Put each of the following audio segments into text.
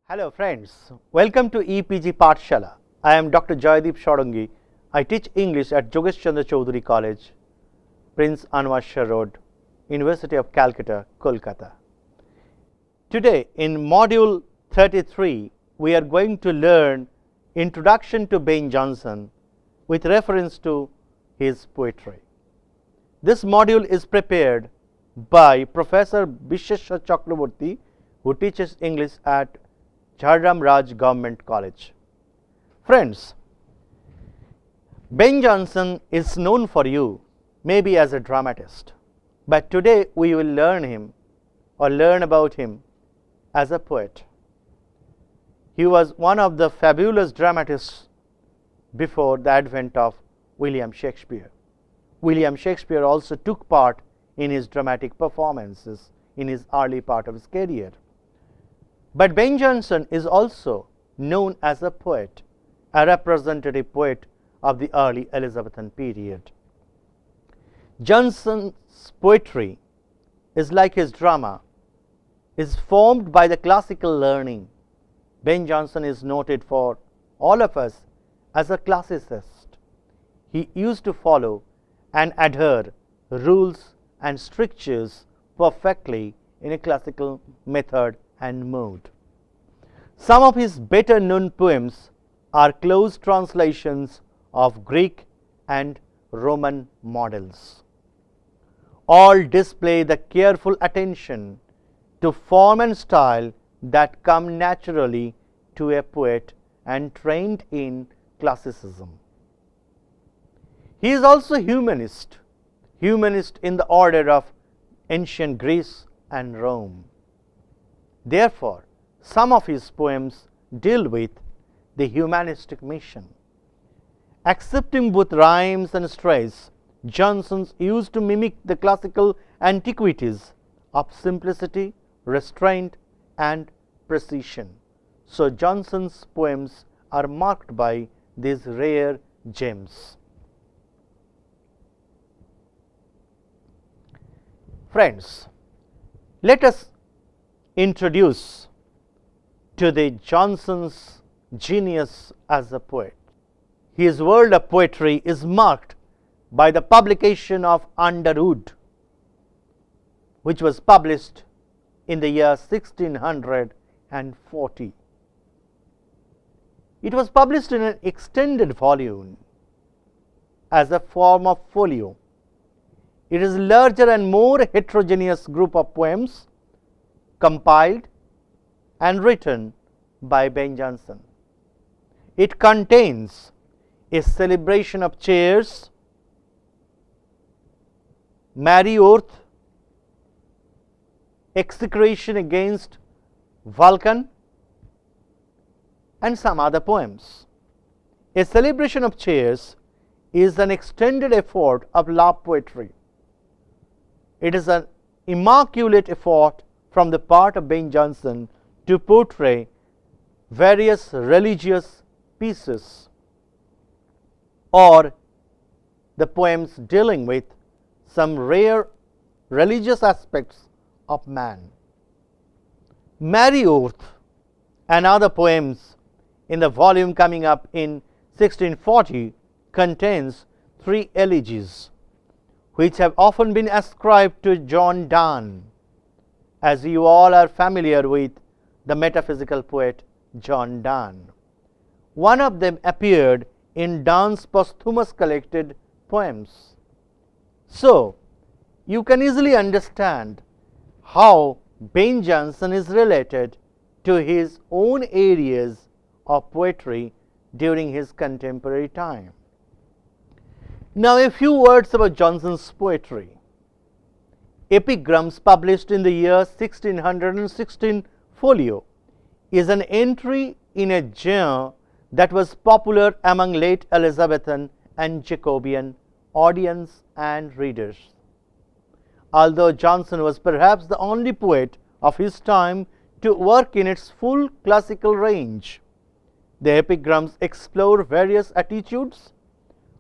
Hello friends, welcome to EPG Pathshala. I am Dr. Joydeep Shodangi. I teach English at Jogesh Chandra Chaudhary College, Prince Anwar Shah Road, University of Calcutta, Kolkata. Today in module 33, we are going to learn Introduction to Ben Jonson with reference to his poetry. This module is prepared by Professor Vishesha Chakraborty, who teaches English at Jharram Raj Government College. Friends, Ben Jonson is known for you maybe as a dramatist, but today we will learn about him as a poet. He was one of the fabulous dramatists before the advent of William Shakespeare. William Shakespeare also took part in his dramatic performances in his early part of his career. But Ben Jonson is also known as a poet, a representative poet of the early Elizabethan period. Jonson's poetry is like his drama, is formed by the classical learning. Ben Jonson is noted for all of us as a classicist. He used to follow and adhere rules and strictures perfectly in a classical method and mode. Some of his better known poems are close translations of Greek and Roman models. All display the careful attention to form and style that come naturally to a poet and trained in classicism. He is also humanist in the order of ancient Greece and Rome. Therefore, some of his poems deal with the humanistic mission. Accepting both rhymes and strains, Jonson used to mimic the classical antiquities of simplicity, restraint, and precision. So Jonson's poems are marked by these rare gems. Friends, let us introduce to the Jonson's genius as a poet. His world of poetry is marked by the publication of Underwood, which was published in the year 1640. It was published in an extended volume as a form of folio. It is a larger and more heterogeneous group of poems compiled and written by Ben Jonson. It contains a celebration of cheers, merry oath, execration against Vulcan, and some other poems. A celebration of cheers is an extended effort of love poetry. It is an immaculate effort from the part of Ben Jonson to portray various religious pieces or the poems dealing with some rare religious aspects of man. Merry Oath and other poems in the volume coming up in 1640 contains 3 elegies which have often been ascribed to John Donne, as you all are familiar with the metaphysical poet John Donne. One of them appeared in Donne's posthumous collected poems. So, you can easily understand how Ben Jonson is related to his own areas of poetry during his contemporary time. Now, a few words about Jonson's poetry. Epigrams, published in the year 1616 folio, is an entry in a genre that was popular among late Elizabethan and Jacobean audience and readers. Although Jonson was perhaps the only poet of his time to work in its full classical range, the epigrams explore various attitudes,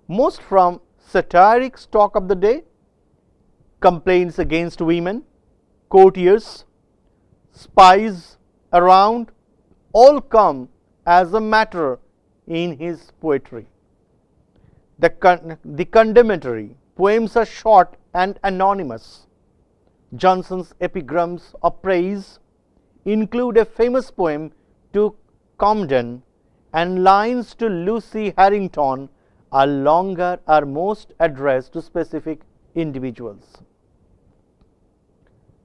most from satiric stock of the day, complaints against women, courtiers, spies around, all come as a matter in his poetry. The condemnatory poems are short and anonymous. Jonson's epigrams of praise include a famous poem to Comden, and lines to Lucy Harrington are longer, are most addressed to specific individuals.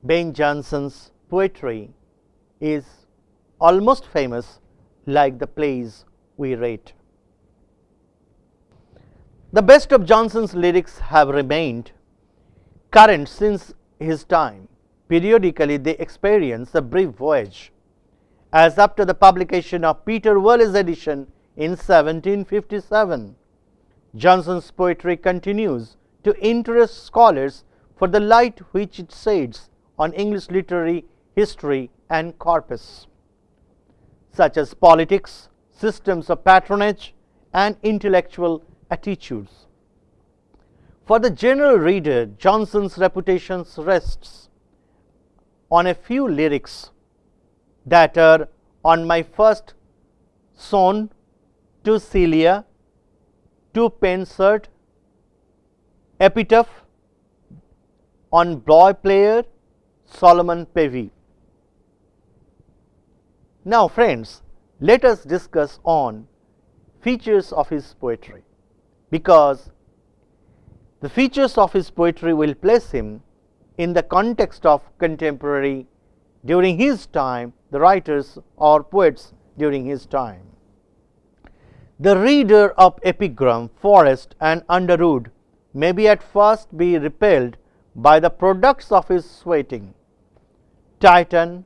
Ben Jonson's poetry is almost famous like the plays we rate. The best of Jonson's lyrics have remained current since his time. Periodically they experience a brief voyage, as up to the publication of Peter Worley's edition in 1757. Jonson's poetry continues to interest scholars for the light which it sheds on English literary history and corpus, such as politics, systems of patronage, and intellectual attitudes. For the general reader, Jonson's reputation rests on a few lyrics that are on my first son, To Celia, To Pensert, Epitaph, on Boy Player, Solomon Pevy. Now friends, let us discuss on features of his poetry, because the features of his poetry will place him in the context of contemporary during his time, the writers or poets during his time. The reader of epigram, Forest and Underwood may be at first be repelled by the products of his sweating Titan,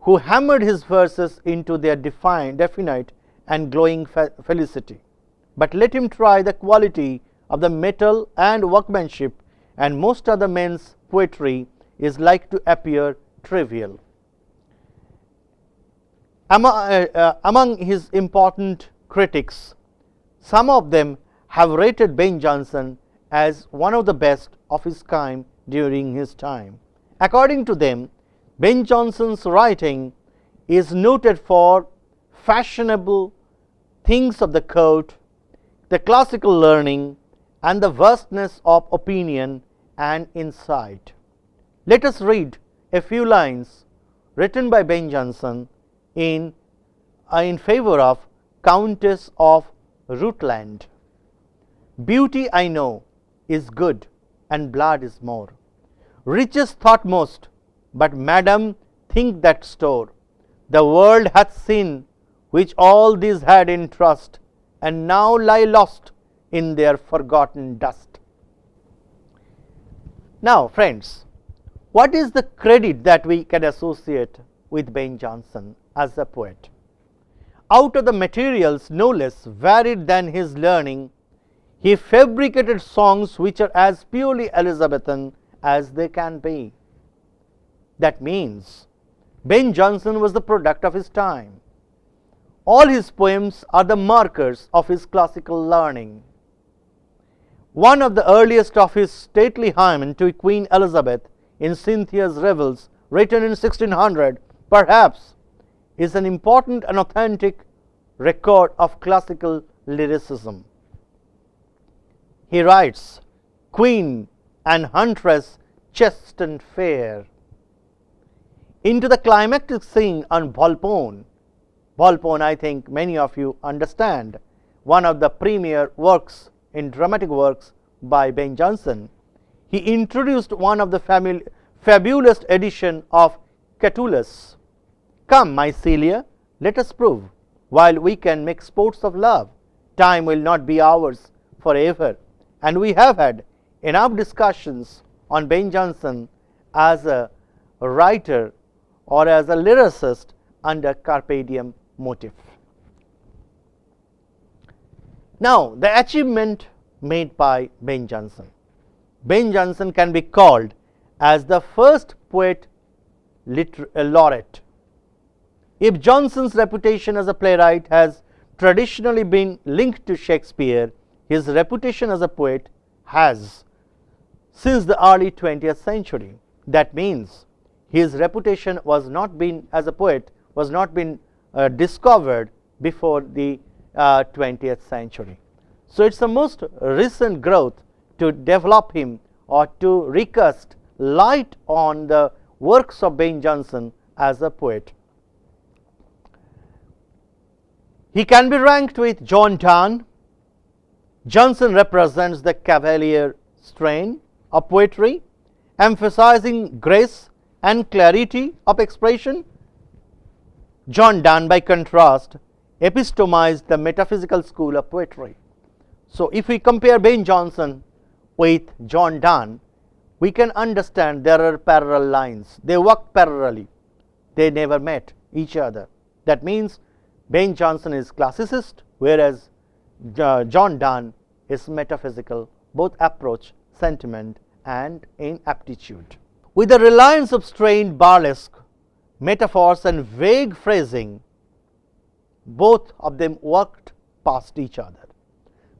who hammered his verses into their definite and glowing felicity. But let him try the quality of the metal and workmanship, and most other men's poetry is like to appear trivial. Among his important critics, some of them have rated Ben Jonson as one of the best of his kind during his time. According to them, Ben Jonson's writing is noted for fashionable things of the court, the classical learning, and the vastness of opinion and insight. Let us read a few lines written by Ben Jonson in favor of Countess of Rutland. Beauty, I know, is good, and blood is more. Riches thought most, but madam, think that store. The world hath seen which all these had in trust, and now lie lost in their forgotten dust. Now friends, what is the credit that we can associate with Ben Jonson as a poet? Out of the materials no less varied than his learning, he fabricated songs which are as purely Elizabethan as they can be. That means Ben Jonson was the product of his time. All his poems are the markers of his classical learning. One of the earliest of his stately hymn to Queen Elizabeth in Cynthia's Revels, written in 1600, perhaps is an important and authentic record of classical lyricism. He writes, Queen and huntress chaste and fair. Into the climactic scene on Volpone, I think many of you understand, one of the premier works in dramatic works by Ben Jonson, he introduced one of the fabulous edition of Catullus. Come, my Celia, let us prove, while we can make sports of love, time will not be ours forever. And we have had enough discussions on Ben Jonson as a writer or as a lyricist under Carpe Diem motif. Now, the achievement made by Ben Jonson. Ben Jonson can be called as the first poet laureate. If Jonson's reputation as a playwright has traditionally been linked to Shakespeare, his reputation as a poet has since the early 20th century. That means his reputation was not been as a poet was not been discovered before the 20th century. So it's the most recent growth to develop him or to recast light on the works of Ben Jonson as a poet. He can be ranked with John Donne. Jonson represents the cavalier strain of poetry, emphasizing grace and clarity of expression. John Donne, by contrast, epistomized the metaphysical school of poetry. So, if we compare Ben Jonson with John Donne, we can understand there are parallel lines. They work parallelly. They never met each other. That means Ben Jonson is classicist, whereas John Donne is metaphysical, both approach, sentiment, and in aptitude. With the reliance of strained burlesque, metaphors, and vague phrasing, both of them worked past each other.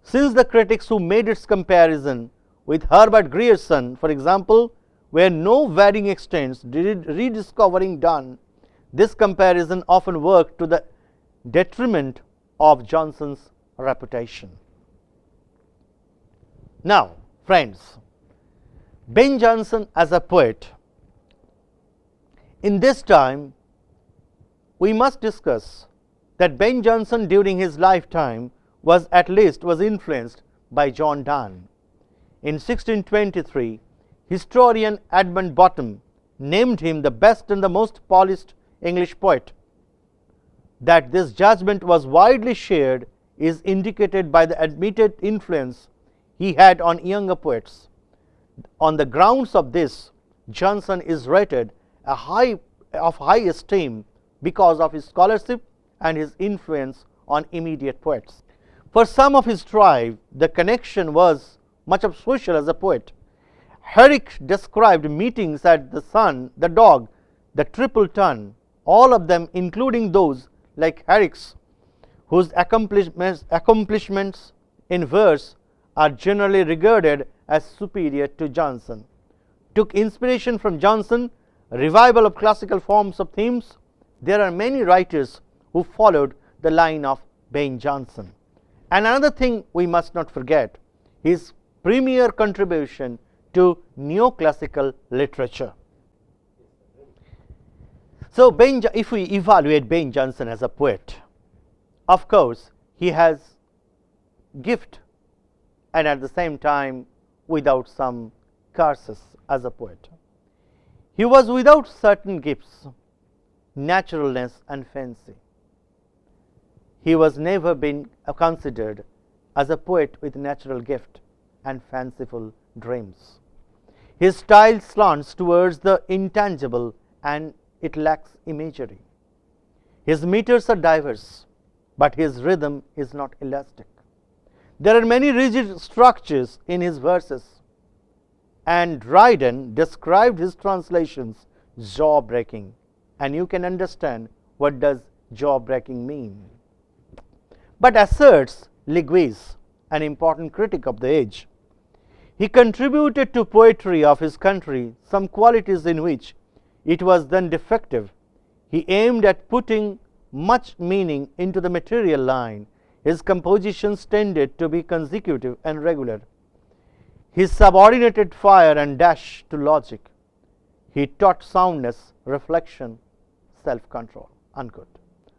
Since the critics who made its comparison with Herbert Grierson, for example, were no varying extents rediscovering Donne, this comparison often worked to the detriment of Jonson's reputation. Now, friends, Ben Jonson as a poet. In this time, we must discuss that Ben Jonson during his lifetime was influenced by John Donne. In 1623, historian Edmund Bottom named him the best and the most polished English poet. That this judgment was widely shared is indicated by the admitted influence he had on younger poets. On the grounds of this, Jonson is rated of high esteem because of his scholarship and his influence on immediate poets. For some of his tribe, the connection was much of social as a poet. Herrick described meetings at the Sun, the Dog, the Triple Tun, all of them including those like Herrick's, whose accomplishments in verse are generally regarded as superior to Jonson. Took inspiration from Jonson, revival of classical forms of themes. There are many writers who followed the line of Ben Jonson. And another thing we must not forget, his premier contribution to neoclassical literature. So, if we evaluate Ben Jonson as a poet, of course, he has gift and at the same time without some curses as a poet. He was without certain gifts, naturalness and fancy. He was never been considered as a poet with natural gift and fanciful dreams. His style slants towards the intangible and it lacks imagery. His meters are diverse, but his rhythm is not elastic. There are many rigid structures in his verses, and Dryden described his translations jaw-breaking, and you can understand what does jaw-breaking mean. But asserts Liguis, an important critic of the age, he contributed to poetry of his country some qualities in which it was then defective. He aimed at putting much meaning into the material line. His compositions tended to be consecutive and regular. He subordinated fire and dash to logic. He taught soundness, reflection, self-control. Unquote.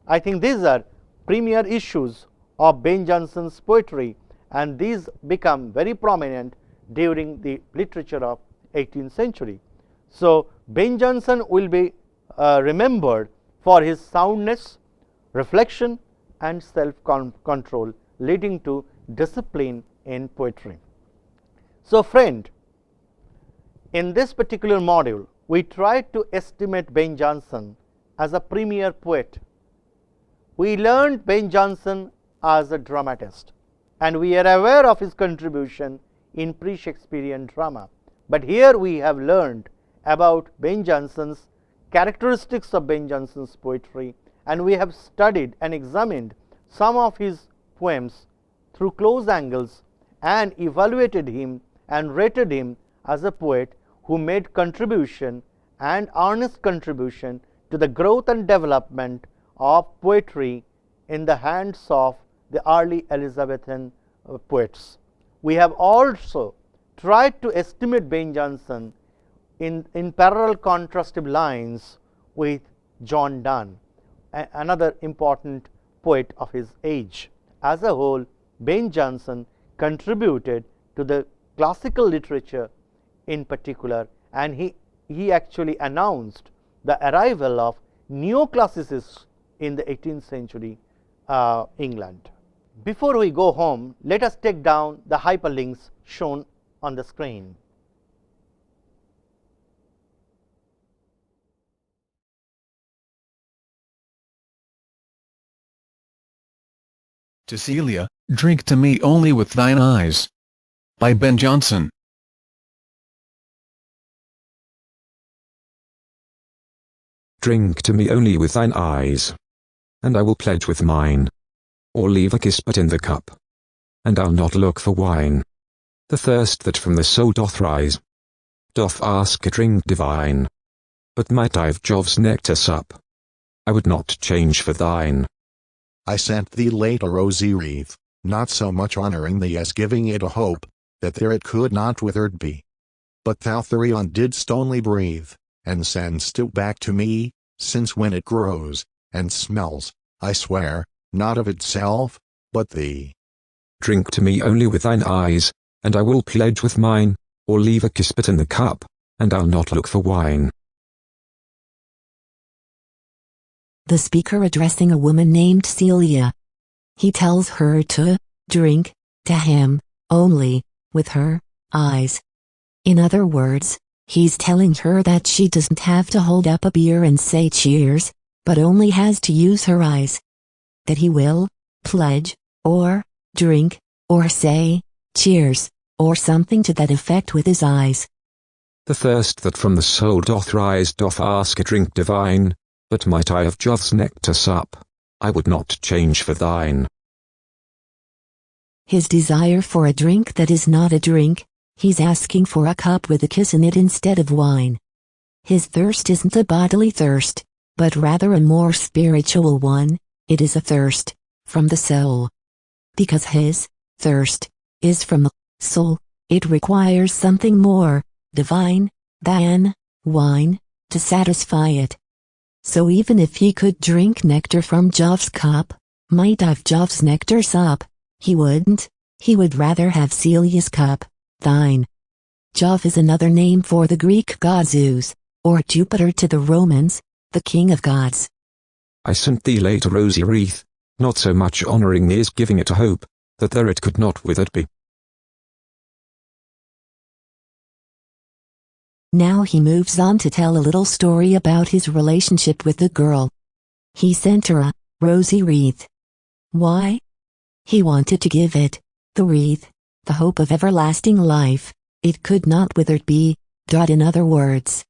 I think these are premier issues of Ben Jonson's poetry, and these become very prominent during the literature of 18th century. So, Ben Jonson will be remembered for his soundness, reflection and self-control, leading to discipline in poetry. So, friend, in this particular module, we tried to estimate Ben Jonson as a premier poet. We learned Ben Jonson as a dramatist, and we are aware of his contribution in pre-Shakespearean drama. But here we have learned about Ben Jonson's characteristics of Ben Jonson's poetry, and we have studied and examined some of his poems through close angles and evaluated him and rated him as a poet who made contribution and earnest contribution to the growth and development of poetry in the hands of the early Elizabethan poets. We have also tried to estimate Ben Jonson in parallel contrastive lines with John Donne, another important poet of his age. As a whole, Ben Jonson contributed to the classical literature in particular, and he actually announced the arrival of neoclassicists in the 18th century England. Before we go home, let us take down the hyperlinks shown on the screen. To Celia, Drink to Me Only with Thine Eyes, by Ben Jonson. Drink to me only with thine eyes, and I will pledge with mine, or leave a kiss but in the cup, and I'll not look for wine. The thirst that from the soul doth rise, doth ask a drink divine, but might I of Jove's nectar sup, I would not change for thine. I sent thee late a rosy wreath, not so much honoring thee as giving it a hope, that there it could not withered be. But thou thereon didst only breathe, and send'st it back to me, since when it grows, and smells, I swear, not of itself, but thee. Drink to me only with thine eyes, and I will pledge with mine, or leave a kiss but in the cup, and I'll not look for wine. The speaker addressing a woman named Celia. He tells her to drink to him only with her eyes. In other words, he's telling her that she doesn't have to hold up a beer and say cheers, but only has to use her eyes. That he will pledge, or drink, or say cheers, or something to that effect with his eyes. The thirst that from the soul doth rise doth ask a drink divine, but might I of Jove's nectar sup, I would not change for thine. His desire for a drink that is not a drink, he's asking for a cup with a kiss in it instead of wine. His thirst isn't a bodily thirst, but rather a more spiritual one. It is a thirst from the soul. Because his thirst is from the soul, it requires something more divine than wine to satisfy it. So even if he could drink nectar from Jove's cup, might have Jove's nectar sup, he wouldn't. He would rather have Celia's cup, thine. Jove is another name for the Greek god Zeus, or Jupiter to the Romans, the king of gods. I sent thee late a rosy wreath, not so much honoring thee as giving it a hope, that there it could not withered be. Now he moves on to tell a little story about his relationship with the girl. He sent her a rosy wreath. Why? He wanted to give it, the wreath, the hope of everlasting life. It could not withered be. In other words,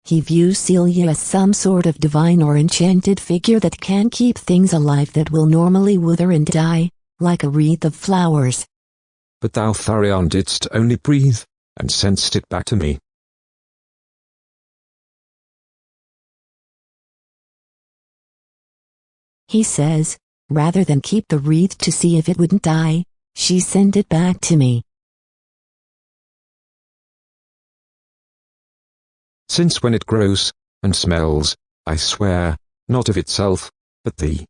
he views Celia as some sort of divine or enchanted figure that can keep things alive that will normally wither and die, like a wreath of flowers. But thou thereon didst only breathe, and sent'st it back to me. He says, rather than keep the wreath to see if it wouldn't die, she sent it back to me. Since when it grows, and smells, I swear, not of itself, but thee.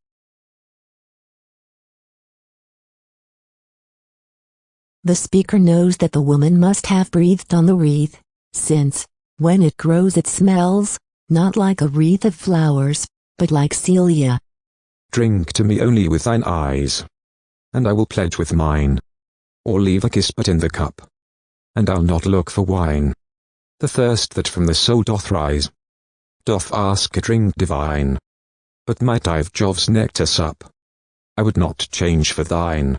The speaker knows that the woman must have breathed on the wreath, since, when it grows it smells, not like a wreath of flowers, but like Celia. Drink to me only with thine eyes, and I will pledge with mine, or leave a kiss but in the cup, and I'll not look for wine. The thirst that from the soul doth rise, doth ask a drink divine, but might I of Jove's nectar sup, I would not change for thine.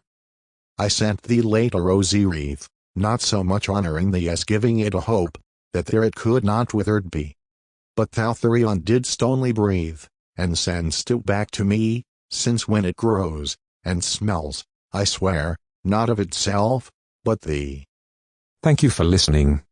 I sent thee late a rosy wreath, not so much honoring thee as giving it a hope, that there it could not withered be. But thou thereon didst only breathe, and send'st it back to me, since when it grows, and smells, I swear, not of itself, but thee. Thank you for listening.